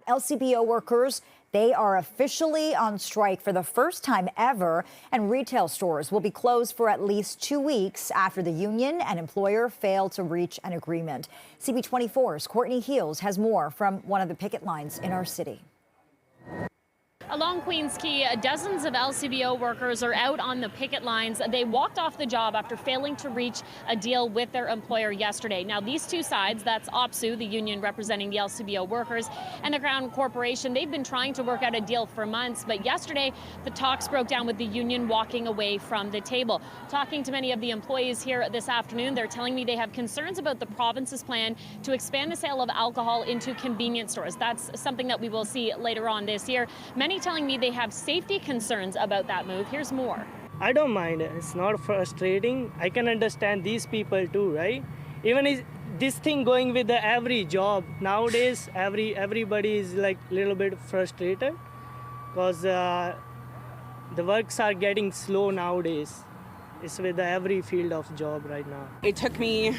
LCBO workers, they are officially on strike for the first time ever, and retail stores will be closed for at least 2 weeks after the union and employer failed to reach an agreement. CB24's Courtney has more from one of the picket lines in our city. Along Queens Quay, dozens of LCBO workers are out on the picket lines. They walked off the job after failing to reach a deal with their employer yesterday. Now, these two sides, that's OPSU, the union representing the LCBO workers, and the Crown Corporation, they've been trying to work out a deal for months. But yesterday, the talks broke down with the union walking away from the table. Talking to many of the employees here this afternoon, they're telling me they have concerns about the province's plan to expand the sale of alcohol into convenience stores. That's something that we will see later on this year. Many telling me they have safety concerns about that move. Here's more. I don't mind. It's not frustrating. I can understand these people too, right? Even is this thing going with the every job nowadays, everybody is like a little bit frustrated because the works are getting slow nowadays. It's with every field of job right now. It took me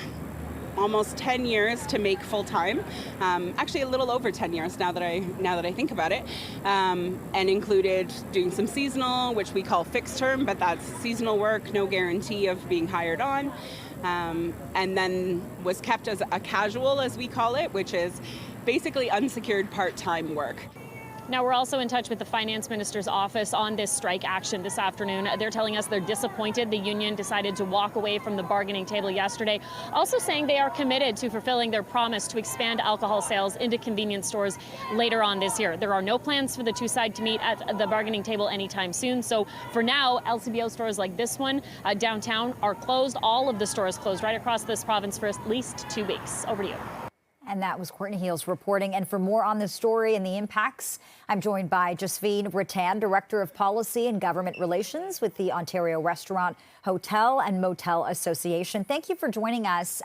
almost 10 years to make full time. Actually, a little over 10 years now that I think about it, and included doing some seasonal, which we call fixed term, but that's seasonal work, no guarantee of being hired on, and then was kept as a casual, as we call it, which is basically unsecured part-time work. Now, we're also in touch with the finance minister's office on this strike action this afternoon. They're telling us they're disappointed the union decided to walk away from the bargaining table yesterday, also saying they are committed to fulfilling their promise to expand alcohol sales into convenience stores later on this year. There are no plans for the two sides to meet at the bargaining table anytime soon. So for now, LCBO stores like this one downtown are closed. All of the stores closed right across this province for at least 2 weeks. Over to you. And that was Courtney reporting. And for more on this story and the impacts, I'm joined by Josephine Rattan, Director of Policy and Government Relations with the Ontario Restaurant, Hotel and Motel Association. Thank you for joining us.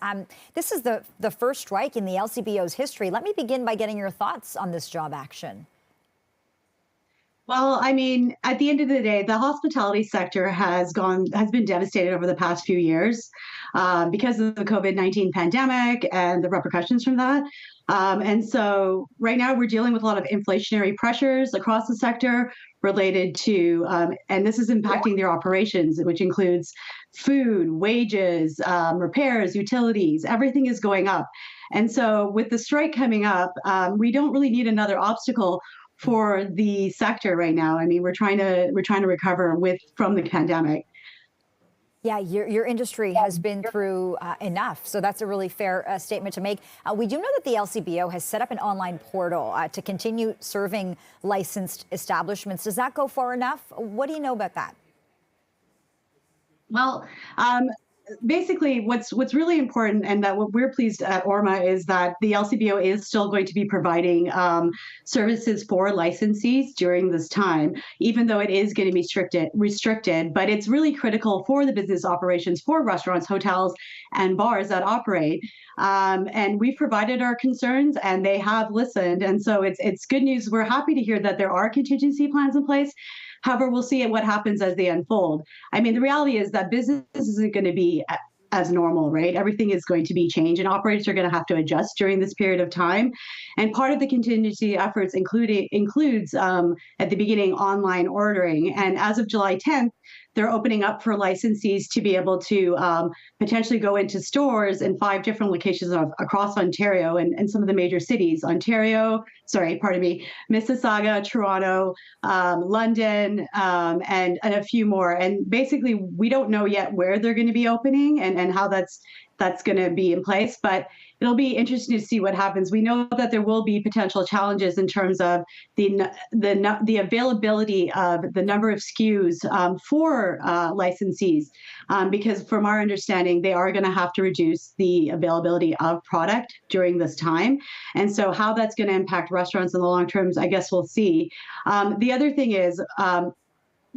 This is the first strike in the LCBO's history. Let me begin by getting your thoughts on this job action. Well, I mean, at the end of the day, the hospitality sector has been devastated over the past few years because of the COVID-19 pandemic and the repercussions from that. And so right now we're dealing with a lot of inflationary pressures across the sector related to, and this is impacting their operations, which includes food, wages, repairs, utilities, everything is going up. And so with the strike coming up, we don't really need another obstacle for the sector right now. I mean, we're trying to recover from the pandemic. Yeah, your industry has been through enough, so that's a really fair statement to make. We do know that the LCBO has set up an online portal to continue serving licensed establishments. Does that go far enough? What do you know about that? Well, basically, what's really important, and that what we're pleased at ORMA is that the LCBO is still going to be providing services for licensees during this time, even though it is going to be restricted. But it's really critical for the business operations for restaurants, hotels, and bars that operate. And we've provided our concerns, and they have listened. And so it's good news. We're happy to hear that there are contingency plans in place. However, we'll see what happens as they unfold. I mean, the reality is that business isn't going to be as normal, right? Everything is going to be changed, and operators are going to have to adjust during this period of time. And part of the contingency efforts includes at the beginning online ordering. And as of July 10th, they're opening up for licensees to be able to potentially go into stores in 5 different locations across Ontario and some of the major cities. Mississauga, Toronto, London, and a few more. And basically, we don't know yet where they're going to be opening and how that's going to be in place, but it'll be interesting to see what happens. We know that there will be potential challenges in terms of the availability of the number of SKUs for licensees, because from our understanding, they are going to have to reduce the availability of product during this time. And so how that's going to impact restaurants in the long term, I guess we'll see. The other thing is,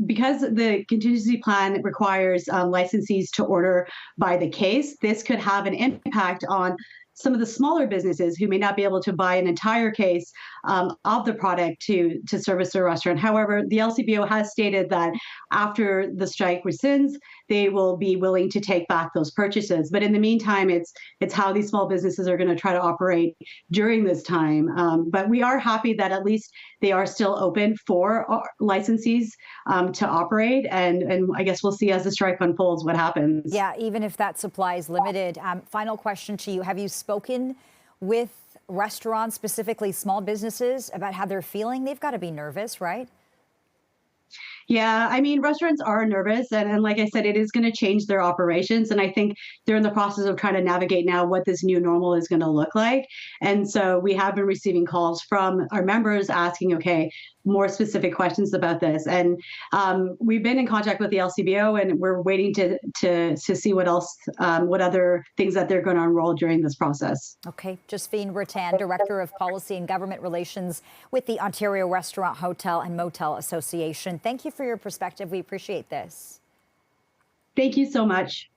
because the contingency plan requires licensees to order by the case, this could have an impact on some of the smaller businesses who may not be able to buy an entire case of the product to service their restaurant. However, the LCBO has stated that after the strike rescinds, they will be willing to take back those purchases. But in the meantime, it's how these small businesses are going to try to operate during this time. But we are happy that at least they are still open for licensees to operate. And I guess we'll see as the strike unfolds what happens. Yeah, even if that supply is limited. Final question to you. Have you spoken with restaurants, specifically small businesses, about how they're feeling? They've got to be nervous, right? Yeah, I mean, restaurants are nervous. And like I said, it is going to change their operations. And I think they're in the process of trying to navigate now what this new normal is going to look like. And so we have been receiving calls from our members asking, okay, more specific questions about this. And we've been in contact with the LCBO, and we're waiting to see what else, what other things that they're going to unroll during this process. Okay. Josephine Rattan, Director of Policy and Government Relations with the Ontario Restaurant, Hotel and Motel Association. Thank you for your perspective. We appreciate this. Thank you so much.